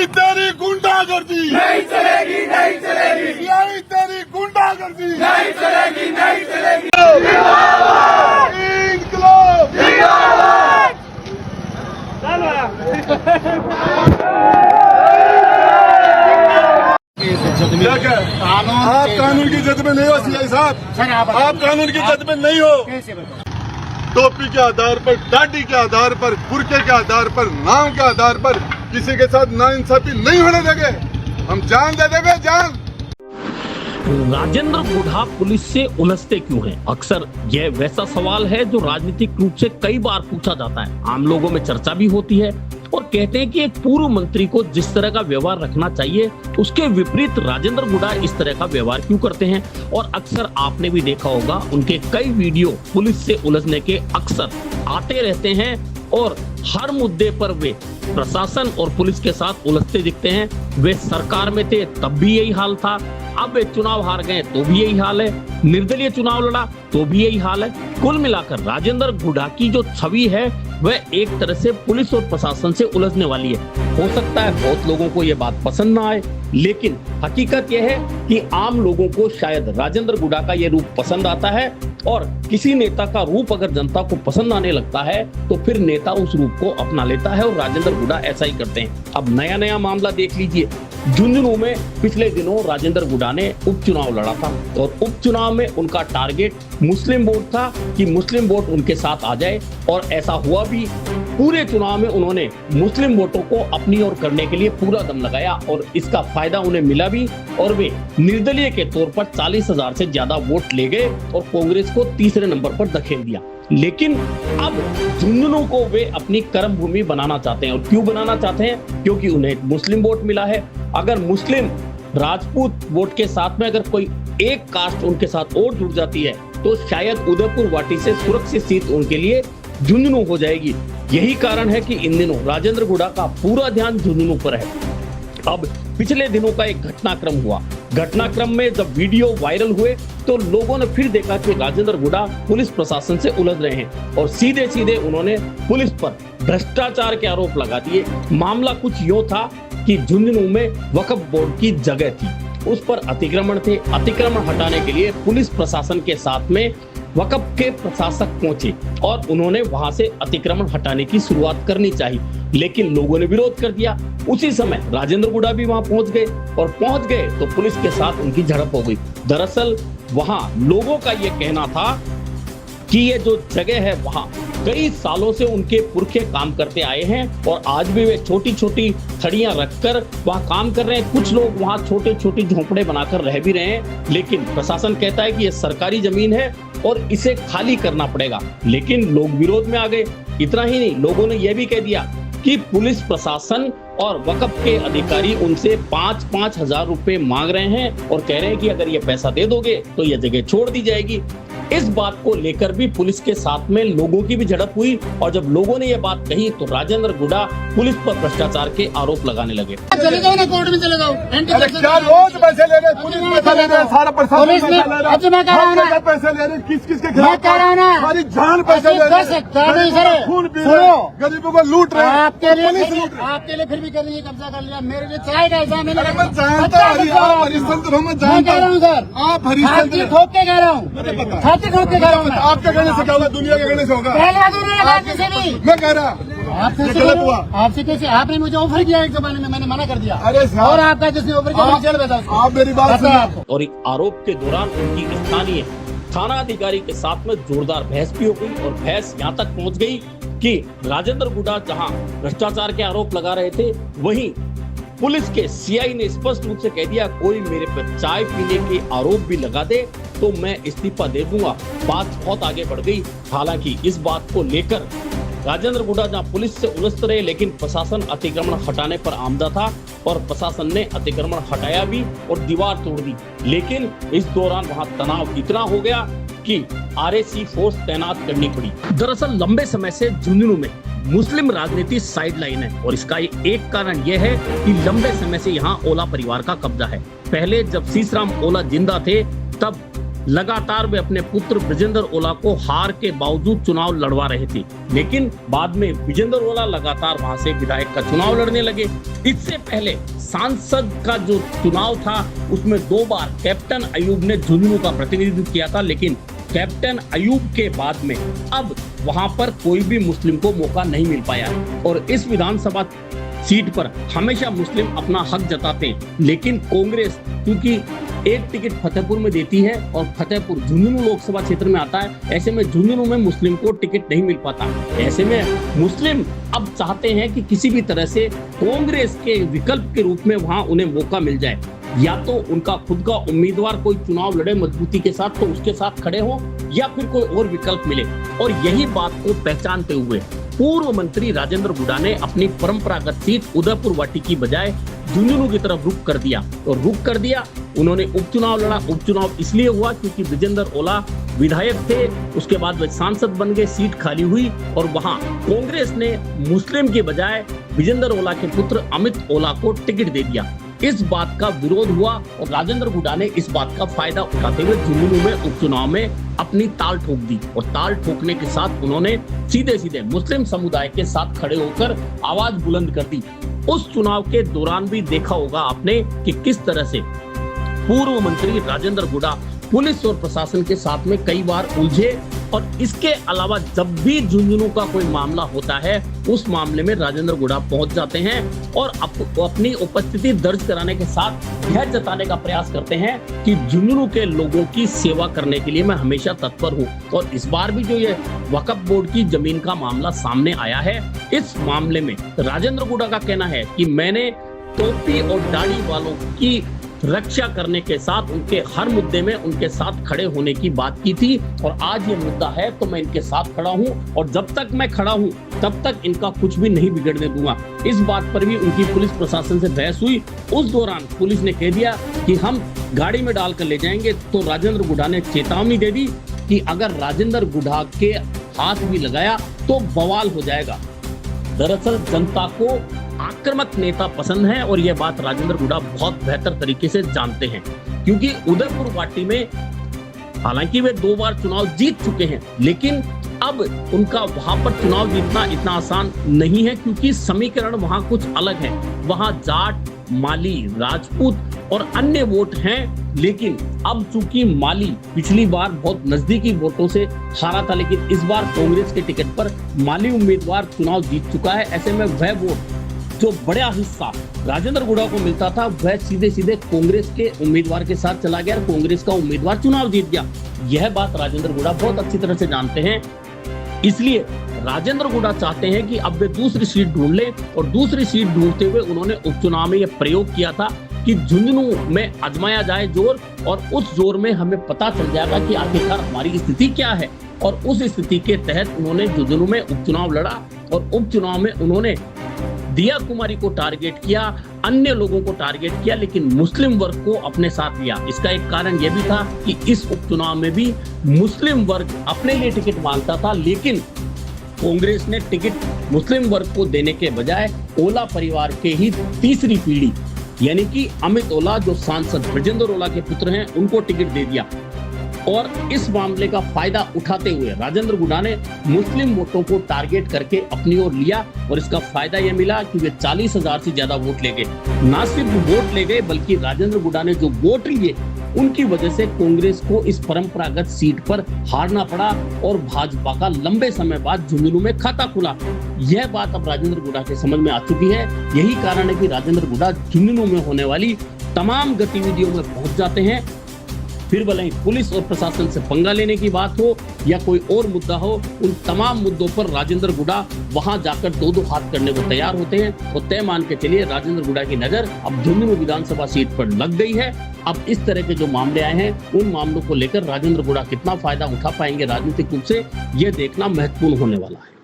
यही तेरी गुंडागर्दी नहीं चलेगी, नहीं चलेगी, यही तेरी गुंडागर्दी नहीं चलेगी, नहीं चलेगी। इंकलाब आप कानून की जद में नहीं हो सीआई साहब, आप कानून की जद में नहीं हो। टोपी के आधार पर, दाढ़ी के आधार पर, बुर्के के आधार पर, नाम के आधार पर किसी के साथ नाइंसाफी नहीं होने देंगे। हम जान दे देंगे, जान। राजेंद्र गुढ़ा पुलिस से उलझते क्यों हैं? अक्सर यह वैसा सवाल है जो राजनीतिक रूप से कई बार पूछा जाता है, आम लोगों में चर्चा भी होती है और कहते हैं कि एक पूर्व मंत्री को जिस तरह का व्यवहार रखना चाहिए उसके विपरीत राजेंद्र गुढ़ा इस तरह का व्यवहार क्यों करते हैं। और अक्सर आपने भी देखा होगा उनके कई वीडियो पुलिस से उलझने के अक्सर आते रहते हैं और हर मुद्दे पर वे प्रशासन और पुलिस के साथ उलझते दिखते हैं। वे सरकार में थे तब भी यही हाल था, अब वे चुनाव हार गए तो भी यही हाल है, निर्दलीय चुनाव लड़ा तो भी यही हाल है। कुल मिलाकर राजेंद्र गुढ़ा की जो छवि है वह एक तरह से पुलिस और प्रशासन से उलझने वाली है। हो सकता है बहुत लोगों को यह बात पसंद ना आए, लेकिन हकीकत यह है कि आम लोगों को शायद राजेंद्र गुढ़ा का यह रूप पसंद आता है और किसी नेता का रूप अगर जनता को पसंद आने लगता है तो फिर नेता उस रूप को अपना लेता है और राजेंद्र गुढ़ा ऐसा ही करते हैं। अब नया मामला देख लीजिए। झुंझुनू में पिछले दिनों राजेंद्र गुढ़ा ने उपचुनाव लड़ा था और उपचुनाव में उनका टारगेट मुस्लिम वोट था कि मुस्लिम वोट उनके साथ आ जाए और ऐसा हुआ भी। पूरे चुनाव में उन्होंने मुस्लिम वोटों को अपनी ओर करने के लिए पूरा दम लगाया और इसका फायदा उन्हें मिला भी और वे निर्दलीय के तौर पर 40,000 से ज्यादा वोट ले गए और कांग्रेस को तीसरे नंबर पर धकेल दिया। लेकिन अब झुंझुनू को वे अपनी कर्म भूमि बनाना चाहते हैं। और क्यों बनाना चाहते हैं? क्योंकि उन्हें मुस्लिम वोट मिला है। अगर मुस्लिम राजपूत वोट के साथ में अगर कोई एक कास्ट उनके साथ और जुड़ जाती है तो शायद उदयपुर वाटी से सुरक्षित सीट उनके लिए झुंझुनू हो जाएगी। यही कारण है कि इन दिनों राजेंद्र गुढ़ा का पूरा ध्यान झुंझुनू पर है। अब पिछले दिनों का एक घटनाक्रम हुआ। घटनाक्रम में जब वीडियो वायरल हुए तो लोगों ने फिर देखा कि राजेंद्र गुढ़ा पुलिस प्रशासन से उलझ रहे हैं और सीधे सीधे उन्होंने पुलिस पर भ्रष्टाचार के आरोप लगा दिए। मामला कुछ यूं था कि झुंझुनू में वक्फ बोर्ड की जगह थी, उस पर अतिक्रमण थे। अतिक्रमण हटाने के लिए पुलिस प्रशासन के साथ में वक्फ के प्रशासक पहुंचे और उन्होंने वहां से अतिक्रमण हटाने की शुरुआत करनी चाहिए, लेकिन लोगों ने विरोध कर दिया। उसी समय राजेंद्र गुढ़ा भी वहां पहुंच गए और पहुंच गए तो पुलिस के साथ उनकी झड़प हो गई। दरअसल वहां लोगों का ये कहना था कि ये जो जगह है वहां कई सालों से उनके पुरखे काम करते आए हैं और आज भी वे छोटी छोटी छड़ियां रखकर वहां काम कर रहे हैं। कुछ लोग वहां छोटे छोटे झोंपड़े बनाकर रह भी रहे हैं, लेकिन प्रशासन कहता है कि ये सरकारी जमीन है और इसे खाली करना पड़ेगा। लेकिन लोग विरोध में आ गए। इतना ही नहीं, लोगों ने यह भी कह दिया कि पुलिस प्रशासन और वक्फ के अधिकारी उनसे 5-5 हजार रुपए मांग रहे हैं और कह रहे हैं कि अगर ये पैसा दे दोगे तो ये जगह छोड़ दी जाएगी। इस बात को लेकर भी पुलिस के साथ में लोगों की भी झड़प हुई और जब लोगों ने ये बात कही तो राजेंद्र गुढ़ा पुलिस पर भ्रष्टाचार के आरोप लगाने लगे। चले जाओ ना, कोर्ट में चले जाओ। क्या रोज पैसे ले रहे, पुलिस पैसा ले रहे, सारा प्रशासन पैसा ले रहा है। मैं कह रहा हूँ ना, पैसे ले रहे, किस किस के मैं खिलाफ कह रहा हूँ ना, हमारी जान पैसे ले रहे, खून पी रहे, गरीबों को लूट रहे हैं। आपके लिए फिर भी कर लीजिए, कब्जा कर लिया। मेरे लिए चाय का हिसाब मैंने मैं जानता हूँ, आप हरिश्चंद्र हो, मैं जानता हूँ सर। आप हरिश्चंद्र ठोक के कह रहा हूँ, ठोक के कह रहा हूँ। आपके कहने से क्या होगा, दुनिया के कहने से होगा। मैं कह रहा आपसे कैसे आपने मुझे ऑफर किया एक जमाने में, मैंने मना कर दिया। अरे और आपका जिसने ऑफर किया जेल भेजा उसको। आप मेरी बात सुनिए। और एक आरोप के दौरान उनकी स्थानीय थाना अधिकारी के साथ में जोरदार बहस भी हो गई और बहस यहाँ तक पहुँच गई कि राजेंद्र गुढ़ा जहाँ भ्रष्टाचार के आरोप लगा रहे थे वहीं पुलिस के सीआई ने स्पष्ट रूप से कह दिया कोई मेरे पर चाय पीने के आरोप भी लगा दे तो मैं इस्तीफा दे दूंगा। बात बहुत आगे बढ़ गई। हालांकि इस बात को लेकर राजेंद्र गुढ़ा जहां पुलिस से उलझते रहे लेकिन प्रशासन अतिक्रमण हटाने पर आमदा था और प्रशासन ने अतिक्रमण हटाया भी और दीवार तोड़ दी। लेकिन इस दौरान वहां तनाव इतना हो गया कि आरएसी फोर्स तैनात करनी पड़ी। दरअसल लंबे समय से झुंझुनू में मुस्लिम राजनीति साइडलाइन है और इसका एक कारण यह है कि लंबे समय से यहाँ ओला परिवार का कब्जा है। पहले जब सीसराम ओला जिंदा थे तब लगातार वे अपने पुत्र विजेंद्र ओला को हार के बावजूद चुनाव लड़वा रहे थे, लेकिन बाद में विजेंद्र ओला लगातार वहां से विधायक का चुनाव लड़ने लगे। इससे पहले सांसद का जो चुनाव था उसमें 2 बार कैप्टन अयूब ने झुंझुनू का प्रतिनिधित्व किया था, लेकिन कैप्टन अयूब के बाद में अब वहां पर कोई भी मुस्लिम को मौका नहीं मिल पाया और इस विधानसभा सीट पर हमेशा मुस्लिम अपना हक जताते हैं, लेकिन कांग्रेस क्योंकि एक टिकट फतेहपुर में देती है और फतेहपुर झुंझुनू लोकसभा क्षेत्र में आता है, ऐसे में झुंझुनू में मुस्लिम को टिकट नहीं मिल पाता। ऐसे में मुस्लिम अब चाहते हैं कि किसी भी तरह से कांग्रेस के विकल्प के रूप में वहां उन्हें मौका मिल जाए, या तो उनका खुद का उम्मीदवार कोई चुनाव लड़े मजबूती के साथ तो उसके साथ खड़े हो, या फिर कोई और विकल्प मिले। और यही बात को पहचानते हुए पूर्व मंत्री राजेंद्र गुडा ने अपनी परंपरागत सीट उदयपुर वाटी की बजाय झुंझुनू की तरफ रुख कर दिया। उन्होंने उपचुनाव लड़ा। उपचुनाव इसलिए हुआ क्योंकि विजेंद्र ओला विधायक थे, उसके बाद वे सांसद बन गए, सीट खाली हुई और वहां कांग्रेस ने मुस्लिम के बजाय विजेंद्र ओला के पुत्र अमित ओला को टिकट दे दिया। इस बात का विरोध हुआ और राजेंद्र गुडा ने इस बात का फायदा उठाते हुए झुंझुनू में उपचुनाव में अपनी ताल ठोक दी और ताल ठोकने के साथ उन्होंने सीधे मुस्लिम समुदाय के साथ खड़े होकर आवाज बुलंद कर दी। उस चुनाव के दौरान भी देखा होगा आपने कि किस तरह से पूर्व मंत्री राजेंद्र गुडा पुलिस और प्रशासन के साथ में कई बार उलझे और इसके अलावा जब भी झुंझुनू का कोई मामला होता है उस मामले में राजेंद्र गुडा पहुंच जाते हैं और अपनी उपस्थिति दर्ज कराने के साथ यह जताने का प्रयास करते हैं कि झुंझुनू के लोगों की सेवा करने के लिए मैं हमेशा तत्पर हूं। और इस बार भी जो ये वक्फ बोर्ड की जमीन का मामला सामने आया है, इस मामले में राजेंद्र गुडा का कहना है कि मैंने टोपी और दाढ़ी वालों की रक्षा करने के साथ उनके हर मुद्दे में उनके साथ खड़े होने की बात की थी और आज ये मुद्दा है तो मैं इनके साथ खड़ा हूं और जब तक मैं खड़ा हूं तब तक इनका कुछ भी नहीं बिगड़ने दूंगा। इस बात पर भी उनकी पुलिस प्रशासन से बहस हुई। उस दौरान पुलिस ने कह दिया कि हम गाड़ी में डालकर ले जाएंगे, तो राजेंद्र गुडा ने चेतावनी दे दी कि अगर राजेंद्र गुडा के हाथ भी लगाया तो बवाल हो जाएगा। दरअसल जनता को आक्रामक नेता पसंद है और यह बात राजेंद्र गुडा बहुत बेहतर तरीके से जानते हैं, क्योंकि उदयपुर वाटी में हालांकि वे 2 बार चुनाव जीत चुके हैं, लेकिन अब उनका वहां पर चुनाव जीतना इतना आसान नहीं है क्योंकि समीकरण वहां कुछ अलग है। वहां जाट, माली, राजपूत और अन्य वोट हैं, लेकिन अब चूंकि माली पिछली बार बहुत नजदीकी वोटों से हारा था, लेकिन इस बार कांग्रेस के टिकट पर माली उम्मीदवार चुनाव जीत चुका है। ऐसे में वह वोट जो बड़ा हिस्सा राजेंद्र गुडा को मिलता था वह सीधे कांग्रेस के उम्मीदवार के साथ चला गया और कांग्रेस का उम्मीदवार चुनाव जीत गया। यह बात राजेंद्र गुडा बहुत अच्छी तरह से जानते हैं, इसलिए राजेंद्र गुडा चाहते हैं कि अब वे दूसरी सीट ढूंढ ले और दूसरी सीट ढूंढते हुए उन्होंने उपचुनाव में यह प्रयोग किया था कि झुंझुनू में आजमाया जाए जोर, और उस जोर में हमें पता चल जाएगा कि आखिरकार हमारी स्थिति क्या है। और उस स्थिति के तहत उन्होंने झुंझुनू में उपचुनाव लड़ा और उपचुनाव में उन्होंने दिया कुमारी को टारगेट किया, अन्य लोगों को टारगेट किया, लेकिन मुस्लिम वर्ग को अपने साथ लिया। इसका एक कारण यह भी था कि इस उपचुनाव में भी मुस्लिम वर्ग अपने लिए टिकट मांगता था, लेकिन कांग्रेस ने टिकट मुस्लिम वर्ग को देने के बजाय ओला परिवार के ही तीसरी पीढ़ी यानी कि अमित ओला जो सांसद विजेंद्र ओला के पुत्र हैं उनको टिकट दे दिया। और इस मामले का फायदा उठाते हुए राजेंद्र गुडा ने मुस्लिम वोटों को टारगेट करके अपनी ओर लिया और इसका फायदा यह मिला कि वे 40,000 से ज्यादा वोट ले गए। न सिर्फ वोट ले गए बल्कि राजेंद्र गुडा ने जो वोट लिए उनकी वजह से कांग्रेस को इस परंपरागत सीट पर हारना पड़ा और भाजपा का लंबे समय बाद झुंझुनू में खाता खुला। यह बात अब राजेंद्र गुडा के समझ में आ चुकी है। यही कारण है कि राजेंद्र गुडा झुंझुनू में होने वाली तमाम गतिविधियों में पहुंच जाते हैं, फिर भले ही पुलिस और प्रशासन से पंगा लेने की बात हो या कोई और मुद्दा हो, उन तमाम मुद्दों पर राजेंद्र गुडा वहां जाकर 2-2 हाथ करने को तैयार होते हैं। और तय मान के चलिए राजेंद्र गुडा की नजर अब झुंझुनू विधानसभा सीट पर लग गई है। अब इस तरह के जो मामले आए हैं उन मामलों को लेकर राजेंद्र गुडा कितना फायदा उठा पाएंगे राजनीतिक रूप से, यह देखना महत्वपूर्ण होने वाला है।